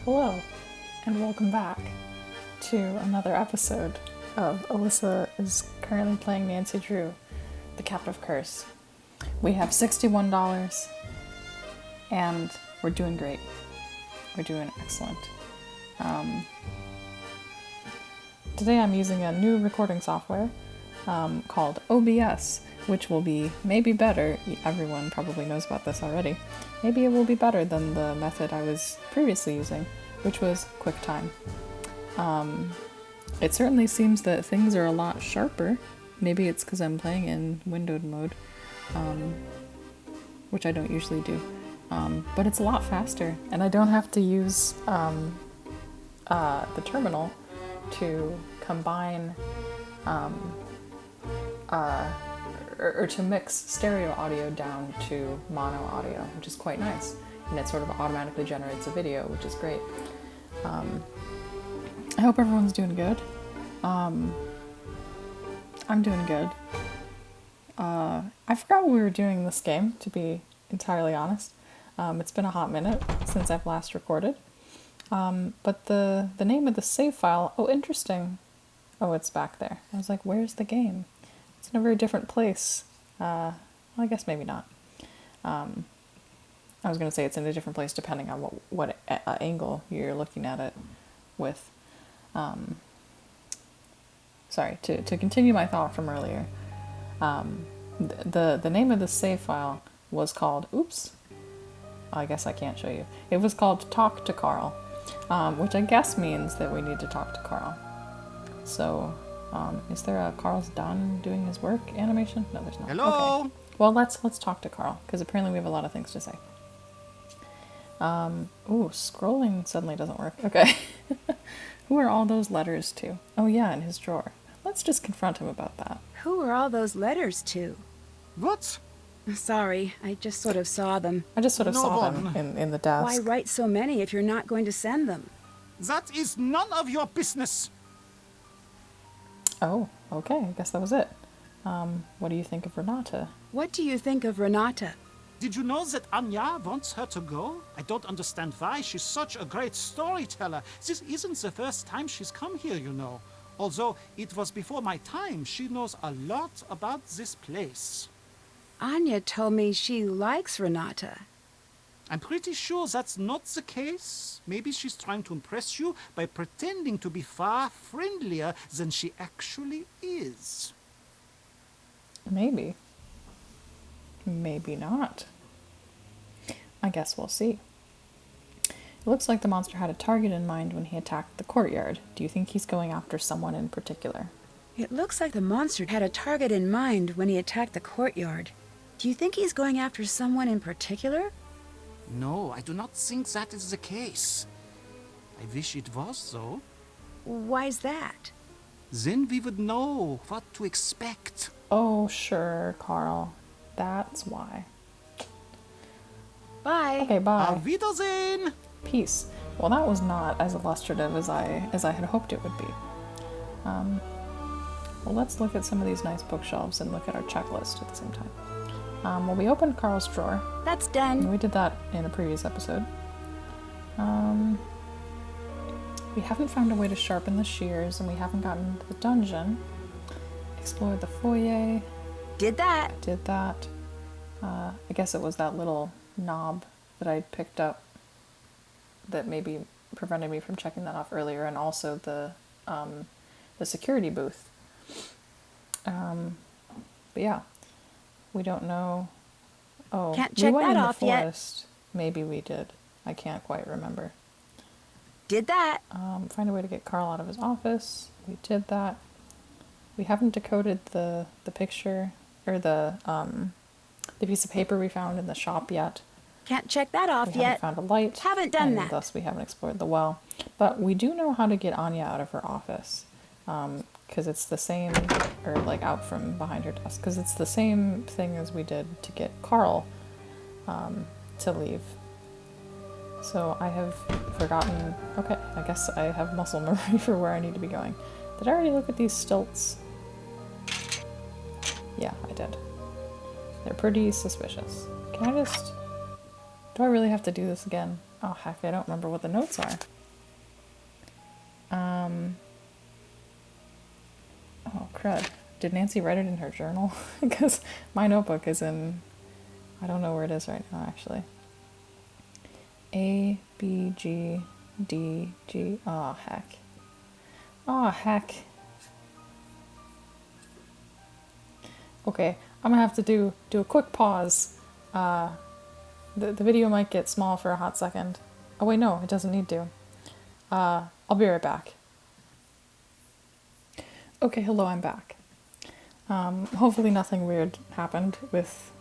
Hello, and welcome back to another episode of Alyssa is currently playing Nancy Drew, the Captive Curse. We have $61, and we're doing great. We're doing excellent. Today I'm using a new recording software called OBS, which will be maybe better. Everyone probably knows about this already. Maybe it will be better than the method I was previously using, which was QuickTime. It certainly seems that things are a lot sharper. Maybe it's because I'm playing in windowed mode, which I don't usually do. But it's a lot faster, and I don't have to use the terminal to combine or to mix stereo audio down to mono audio, which is quite nice. And it sort of automatically generates a video, which is great. I hope everyone's doing good. I'm doing good. I forgot what we were doing this game, to be entirely honest. It's been a hot minute since I've last recorded. But the name of the save file, oh, interesting. Oh, it's back there. I was like, where's the game? It's in a very different place. Well, I guess maybe not. I was going to say it's in a different place depending on what angle you're looking at it with. Sorry, to continue my thought from earlier. The name of the save file was called, oops, I guess I can't show you. It was called Talk to Carl, which I guess means that we need to talk to Carl. So, is there a Carl's done doing his work animation? No, there's not. Hello? Okay. Well, let's talk to Carl, because apparently we have a lot of things to say. Ooh, scrolling suddenly doesn't work. Okay. Who are all those letters to? Oh yeah, in his drawer. Let's just confront him about that. Who are all those letters to? What? Sorry, I just sort of saw them. I just sort of No saw one. them in the desk. Why write so many if you're not going to send them? That is none of your business. Oh, okay, I guess that was it. What do you think of Renate? What do you think of Renata? Did you know that Anya wants her to go? I don't understand why. She's such a great storyteller. This isn't the first time she's come here, you know. Although it was before my time, she knows a lot about this place. Anya told me she likes Renata. I'm pretty sure that's not the case. Maybe she's trying to impress you by pretending to be far friendlier than she actually is. Maybe. Maybe not. I guess we'll see. It looks like the monster had a target in mind when he attacked the courtyard. Do you think he's going after someone in particular? It looks like the monster had a target in mind when he attacked the courtyard. Do you think he's going after someone in particular? No, I do not think that is the case. I wish it was, though. Why's that? Then we would know what to expect. Oh, sure, Carl. That's why. Bye. Okay, bye. Auf Wiedersehen! Peace. Well, that was not as illustrative as I had hoped it would be. Well, let's look at some of these nice bookshelves and look at our checklist at the same time. Well, we opened Carl's drawer. That's done. We did that in a previous episode. We haven't found a way to sharpen the shears, and we haven't gotten into the dungeon. Explored the foyer. Did that. Did that. I guess it was that little knob that I picked up that maybe prevented me from checking that off earlier, and also the security booth. But yeah, we don't know. Oh, Can't we check went that in the off yet. forest. Maybe we did. I can't quite remember. Did that. Find a way to get Carl out of his office. We did that. We haven't decoded the picture or the piece of paper we found in the shop yet. Can't check that off We yet. haven't found a light. Haven't done and that. Thus we haven't explored the well. But we do know how to get Anya out of her office. Because it's the same, or like out from behind her desk. Because it's the same thing as we did to get Carl to leave. So I have forgotten. Okay, I guess I have muscle memory for where I need to be going. Did I already look at these stilts? Yeah, I did. They're pretty suspicious. Can I just... Do I really have to do this again? Oh, heck, I don't remember what the notes are. Oh, crud. Did Nancy write it in her journal? Because my notebook is in... I don't know where it is right now, actually. A, B, G, D, G... Oh, heck. Oh, heck. Okay, I'm gonna have to do a quick pause. The video might get small for a hot second. Oh wait, no, it doesn't need to. I'll be right back. Okay, hello, I'm back. Hopefully nothing weird happened with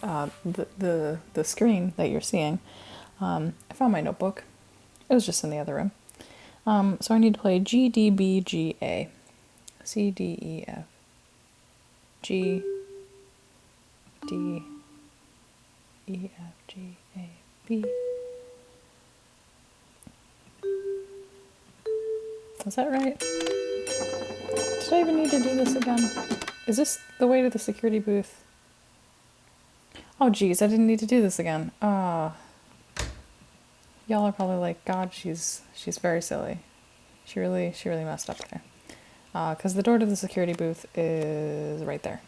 the screen that you're seeing. I found my notebook. It was just in the other room. So I need to play G, D, B, G, A. C, D, E, F. G, D, E, F, G, A, B. Is that right? Did I even need to do this again? Is this the way to the security booth? Oh geez, I didn't need to do this again. Y'all are probably like, God, she's very silly. She really messed up there. Because the door to the security booth is right there.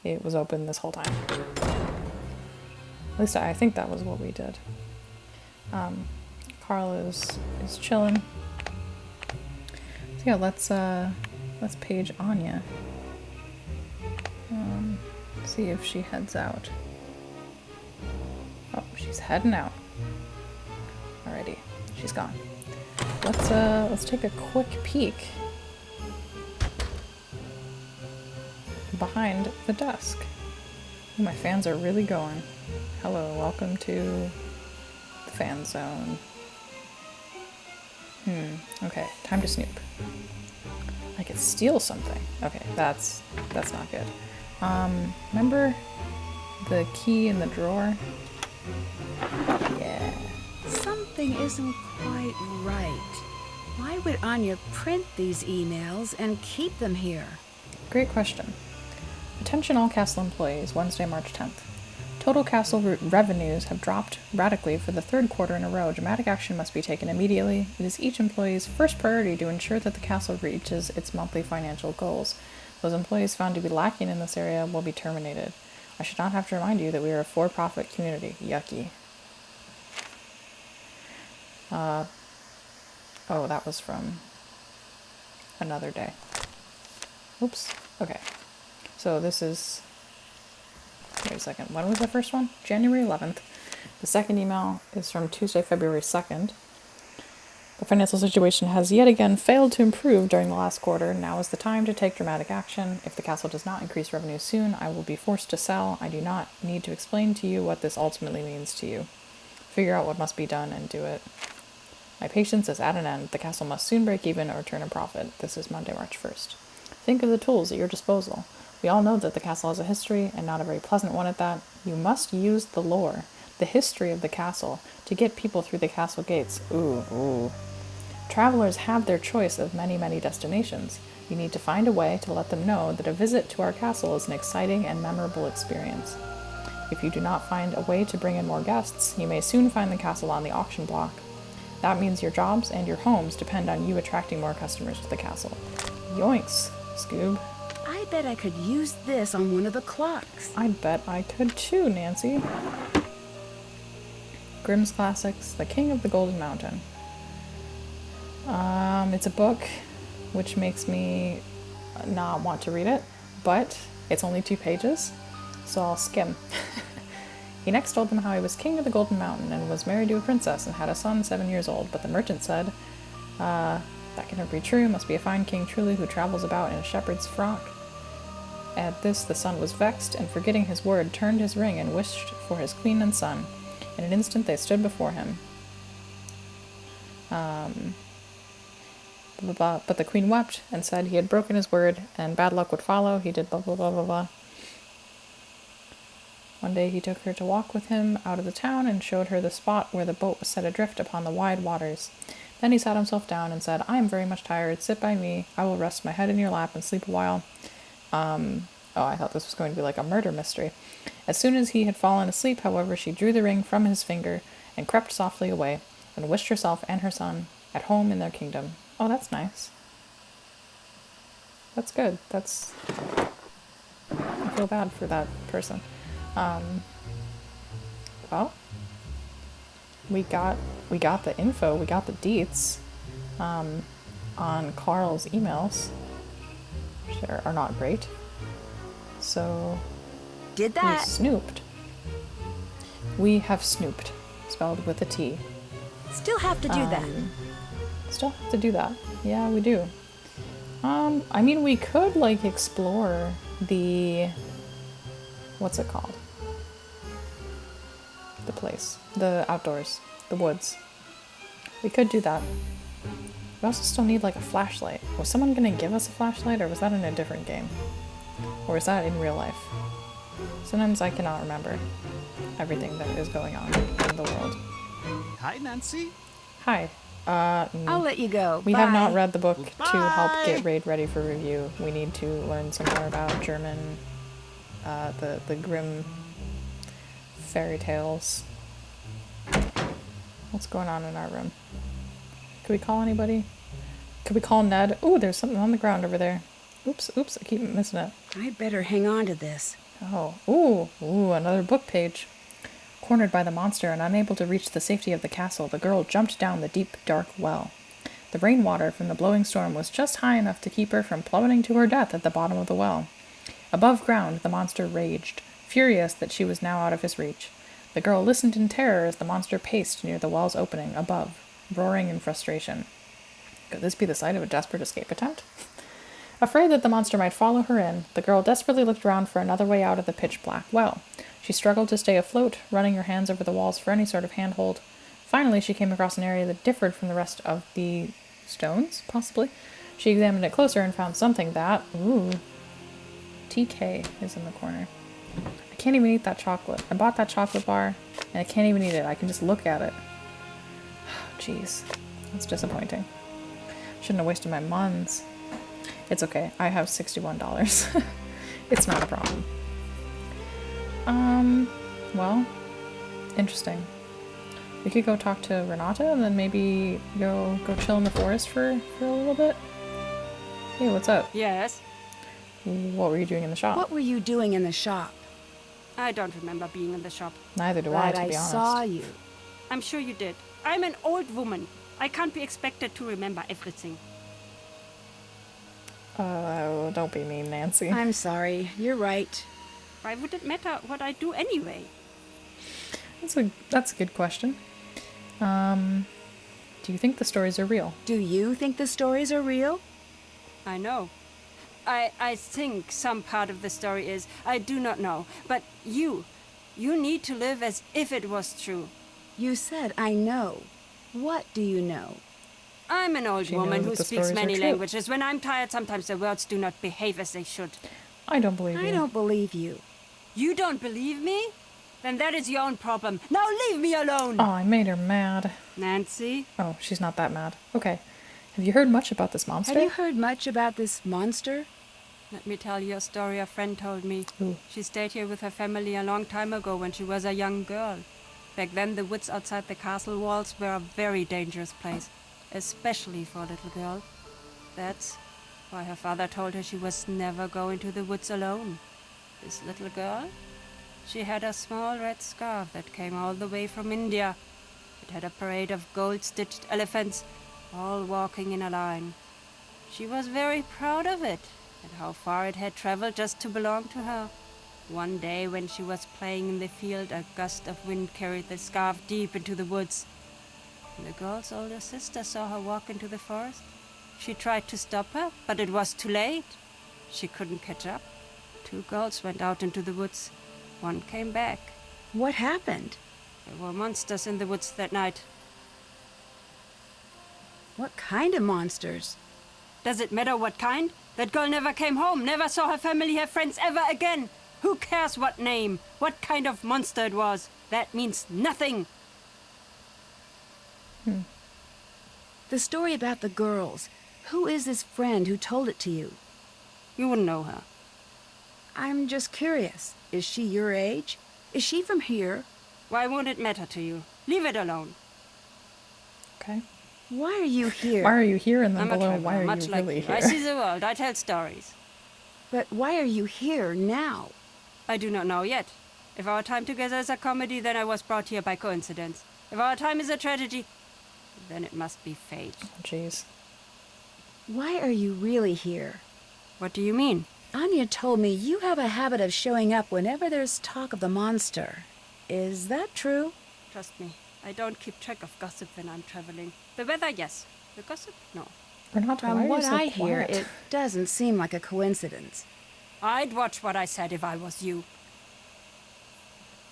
It was open this whole time. At least I think that was what we did. Carl is chilling. So yeah, let's page Anya. See if she heads out. Oh, she's heading out. Alrighty, she's gone. Let's take a quick peek behind the desk. Ooh, my fans are really going. Hello, welcome to the fan zone. Okay, time to snoop. I could steal something. Okay, that's not good. Remember the key in the drawer? Yeah. Something isn't quite right. Why would Anya print these emails and keep them here? Great question. Attention all castle employees, Wednesday, March 10th. Total castle revenues have dropped radically for the third quarter in a row. Dramatic action must be taken immediately. It is each employee's first priority to ensure that the castle reaches its monthly financial goals. Those employees found to be lacking in this area will be terminated. I should not have to remind you that we are a for-profit community. Yucky. Oh, that was from another day. Oops. Okay. So this is... Wait a second. When was the first one? January 11th. The second email is from Tuesday, February 2nd. The financial situation has yet again failed to improve during the last quarter. Now is the time to take dramatic action. If the castle does not increase revenue soon, I will be forced to sell. I do not need to explain to you what this ultimately means to you. Figure out what must be done and do it. My patience is at an end. The castle must soon break even or turn a profit. This is Monday, March 1st. Think of the tools at your disposal. We all know that the castle has a history, and not a very pleasant one at that. You must use the lore, the history of the castle, to get people through the castle gates. Ooh. Travelers have their choice of many, many destinations. You need to find a way to let them know that a visit to our castle is an exciting and memorable experience. If you do not find a way to bring in more guests, you may soon find the castle on the auction block. That means your jobs and your homes depend on you attracting more customers to the castle. Yoinks, Scoob. I bet I could use this on one of the clocks. I bet I could too, Nancy. Grimm's Classics, The King of the Golden Mountain. It's a book which makes me not want to read it, but it's only 2 pages, so I'll skim. He next told them how he was king of the Golden Mountain and was married to a princess and had a son 7 years old, but the merchant said, that can never be true, must be a fine king truly who travels about in a shepherd's frock. At this the son was vexed, and forgetting his word, turned his ring and wished for his queen and son. In an instant they stood before him. Blah, blah, blah. But the queen wept and said he had broken his word and bad luck would follow. He did blah, blah, blah, blah, blah. One day he took her to walk with him out of the town and showed her the spot where the boat was set adrift upon the wide waters. Then he sat himself down and said, I am very much tired. Sit by me. I will rest my head in your lap and sleep a while. I thought this was going to be like a murder mystery. As soon as he had fallen asleep, however, she drew the ring from his finger and crept softly away, and wished herself and her son at home in their kingdom. Oh, that's nice. That's good. I feel bad for that person. Well, we got the info, we got the deets on Carl's emails, which are not great. So Did we that. snooped. We have snooped, spelled with a T. Still have to do that. Still have to do that. Yeah, we do. I mean, we could, like, explore the... What's it called? The place. The outdoors. The woods. We could do that. We also still need, like, a flashlight. Was someone gonna give us a flashlight, or was that in a different game? Or is that in real life? Sometimes I cannot remember everything that is going on in the world. Hi, Nancy. Hi. I'll let you go. We Bye. have not read the book to help Goodbye. get Raid ready for review. We need to learn some more about German, the grim fairy tales. What's going on in our room? Could we call anybody? Could we call Ned? Ooh, there's something on the ground over there. Oops, I keep missing it. I'd better hang on to this. Oh, ooh, another book page. Cornered by the monster and unable to reach the safety of the castle, the girl jumped down the deep, dark well. The rainwater from the blowing storm was just high enough to keep her from plummeting to her death at the bottom of the well. Above ground, the monster raged, furious that she was now out of his reach. The girl listened in terror as the monster paced near the well's opening above, roaring in frustration. Could this be the site of a desperate escape attempt? Afraid that the monster might follow her in, the girl desperately looked around for another way out of the pitch-black well. She struggled to stay afloat, running her hands over the walls for any sort of handhold. Finally, she came across an area that differed from the rest of the stones, possibly. She examined it closer and found something that... Ooh. TK is in the corner. I can't even eat that chocolate. I bought that chocolate bar, and I can't even eat it. I can just look at it. Jeez. That's disappointing. Shouldn't have wasted my muns. It's okay. I have $61. It's not a problem. Well, interesting. We could go talk to Renate and then maybe go chill in the forest for a little bit. Hey, what's up? Yes? What were you doing in the shop? What were you doing in the shop? I don't remember being in the shop. Neither do I, But to be honest. saw you. I'm sure you did. I'm an old woman. I can't be expected to remember everything. Don't be mean, Nancy. I'm sorry. You're right. Why would it matter what I do anyway? That's a good question. Do you think the stories are real? Do you think the stories are real? I know. I think some part of the story is. I do not know. But you need to live as if it was true. You said I know. What do you know? I'm an old Do you know woman that who the speaks stories are many true? languages. When I'm tired, sometimes the words do not behave as they should. I don't believe you. I don't believe you. You don't believe me? Then that is your own problem. Now leave me alone! Oh, I made her mad. Nancy? Oh, she's not that mad. Okay. Have you heard much about this monster? Have you heard much about this monster? Let me tell you a story a friend told me. Ooh. She stayed here with her family a long time ago when she was a young girl. Back then, the woods outside the castle walls were a very dangerous place, especially for a little girl. That's why her father told her she was never go into the woods alone. This little girl? She had a small red scarf that came all the way from India. It had a parade of gold-stitched elephants, all walking in a line. She was very proud of it, and how far it had traveled just to belong to her. One day, when she was playing in the field, a gust of wind carried the scarf deep into the woods. When the girl's older sister saw her walk into the forest, she tried to stop her, but it was too late. She couldn't catch up. 2 girls went out into the woods. One came back. What happened? There were monsters in the woods that night. What kind of monsters? Does it matter what kind? That girl never came home, never saw her family, her friends ever again. Who cares what name, what kind of monster it was? That means nothing. The story about the girls. Who is this friend who told it to you? You wouldn't know her. I'm just curious. Is she your age? Is she from here? Why won't it matter to you? Leave it alone. Okay. Why are you here? Why are you here? And then I'm a below, traveler, why are much you like really you. here? I see the world. I tell stories. But why are you here now? I do not know yet. If our time together is a comedy, then I was brought here by coincidence. If our time is a tragedy, then it must be fate. Jeez. Why are you really here? What do you mean? Anya told me you have a habit of showing up whenever there's talk of the monster. Is that true? Trust me, I don't keep track of gossip when I'm traveling. The weather, yes. The gossip, no. Renate, why are From you what so I hear, quiet? it doesn't seem like a coincidence. I'd watch what I said if I was you.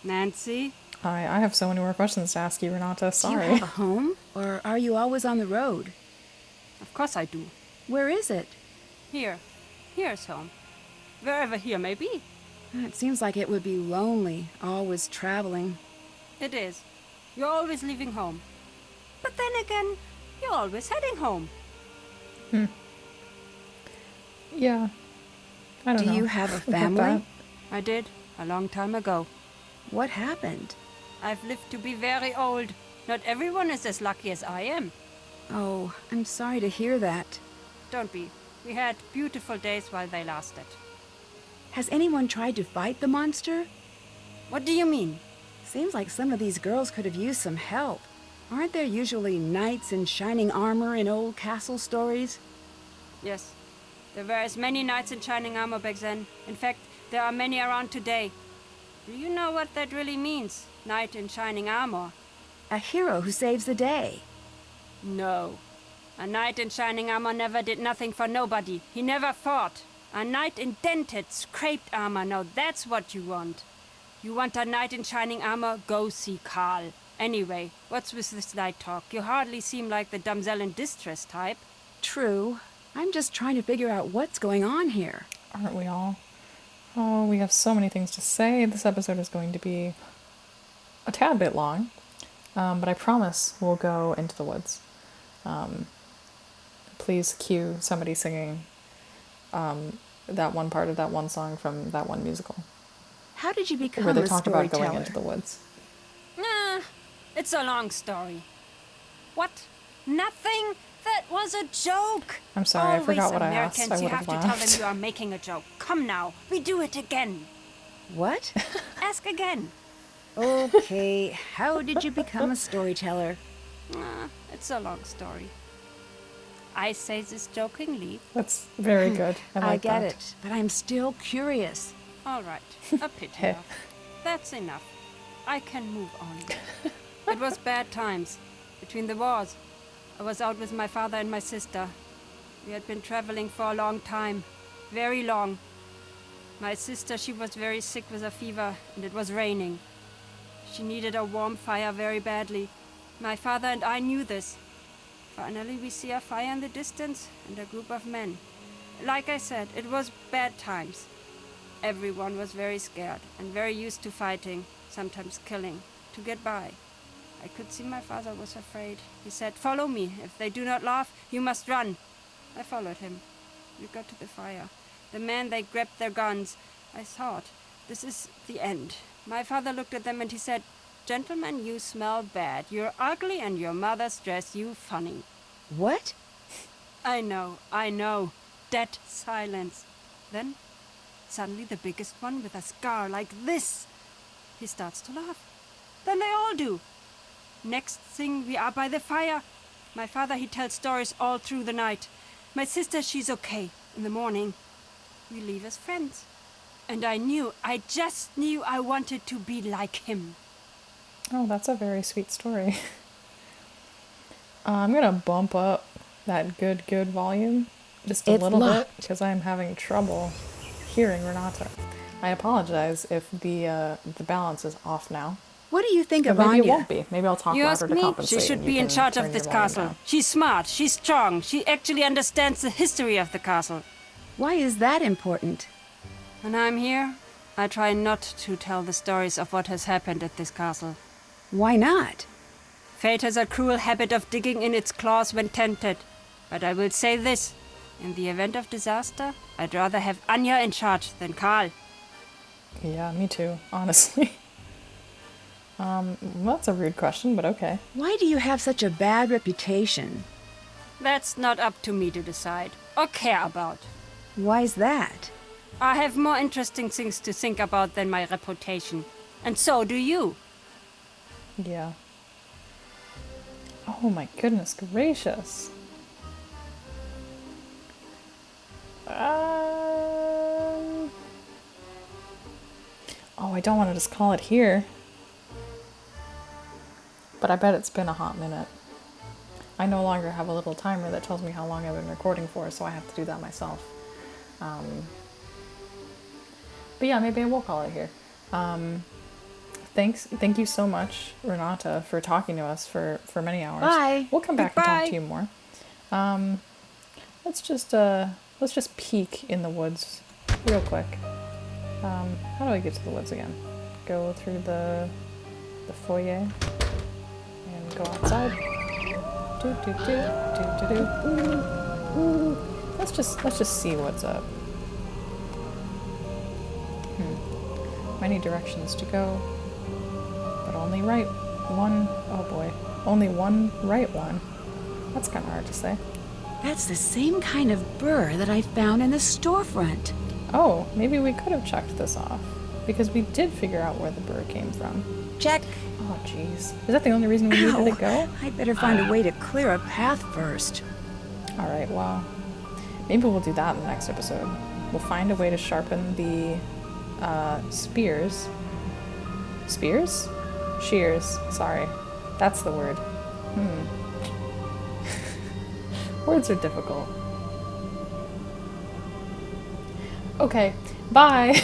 Nancy? I have so many more questions to ask you, Renate. Do you Sorry. have a home? Or are you always on the road? Of course I do. Where is it? Here. Here's home. Wherever here may be. It seems like it would be lonely, always traveling. It is. You're always leaving home. But then again, you're always heading home. Yeah. I don't Do know. you have a about family? that. I did, a long time ago. What happened? I've lived to be very old. Not everyone is as lucky as I am. Oh, I'm sorry to hear that. Don't be. We had beautiful days while they lasted. Has anyone tried to fight the monster? What do you mean? Seems like some of these girls could have used some help. Aren't there usually knights in shining armor in old castle stories? Yes. There were as many knights in shining armor back then. In fact, there are many around today. Do you know what that really means? Knight in shining armor? A hero who saves the day. No. A knight in shining armor never did nothing for nobody. He never fought. A knight in dented, scraped armor. Now that's what you want. You want a knight in shining armor? Go see Karl. Anyway, what's with this light talk? You hardly seem like the damsel in distress type. True. I'm just trying to figure out what's going on here. Aren't we all? Oh, we have so many things to say. This episode is going to be a tad bit long, but I promise we'll go into the woods. Please cue somebody singing that one part of that one song from that one musical How did you become where they a talk about storyteller? going into the woods. Nah, it's a long story. What? Nothing? That was a joke. I'm sorry, I Always forgot what I Americans, asked. I you would have have to tell them laughed. you are making a joke. Come now, we do it again. What? Ask again. Okay, how did you become a storyteller? It's a long story. I say this jokingly. That's very good. I like get that. it, but I'm still curious. All right, a pity laugh. That's enough. I can move on. It was bad times. Between the wars, I was out with my father and my sister. We had been traveling for a long time. Very long. My sister, she was very sick with a fever, and it was raining. She needed a warm fire very badly. My father and I knew this. Finally, we see a fire in the distance and a group of men. Like I said, it was bad times. Everyone was very scared and very used to fighting, sometimes killing, to get by. I could see my father was afraid. He said, "Follow me. If they do not laugh, you must run." I followed him. We got to the fire. The men, they grabbed their guns. I thought, this is the end. My father looked at them and he said, "Gentlemen, you smell bad. You're ugly and your mother's dress you funny." What? I know. Dead silence. Then, suddenly the biggest one with a scar like this. He starts to laugh. Then they all do. Next thing, we are by the fire. My father, he tells stories all through the night. My sister, she's okay. In the morning, we leave as friends. And I just knew I wanted to be like him. Oh, that's a very sweet story. I'm gonna bump up that good volume just a It's little bit locked. because I'm having trouble hearing Renate. I apologize if the balance is off now. What do you think But of maybe Anya? it won't be. Maybe I'll talk You louder ask to me? compensate. She should and be you in can charge turn of your this volume castle. down. She's smart, she's strong, she actually understands the history of the castle. Why is that important? When I'm here, I try not to tell the stories of what has happened at this castle. Why not? Fate has a cruel habit of digging in its claws when tempted. But I will say this. In the event of disaster, I'd rather have Anya in charge than Karl. Yeah, me too, honestly. That's a rude question, but okay. Why do you have such a bad reputation? That's not up to me to decide or care about. Why's that? I have more interesting things to think about than my reputation. And so do you. Yeah. Oh my goodness gracious. Oh, I don't want to just call it here. But I bet it's been a hot minute. I no longer have a little timer that tells me how long I've been recording for, so I have to do that myself. But yeah, maybe I will call it here. Thank you so much, Renata, for talking to us for many hours. Bye. We'll come back and Goodbye. talk to you more. Let's just peek in the woods real quick. How do I get to the woods again? Go through the foyer and go outside. Do do do do do do. Ooh. Let's just see what's up. Many directions to go, but only right one. Oh boy, only one right one. That's kind of hard to say. That's the same kind of burr that I found in the storefront. Oh, maybe we could have checked this off, because we did figure out where the burr came from. Check. Oh jeez, is that the only reason we needed to go? I'd better find a way to clear a path first. All right, well, maybe we'll do that in the next episode. We'll find a way to sharpen the spears. Spears? Shears. Sorry, that's the word. Words are difficult. Okay, bye.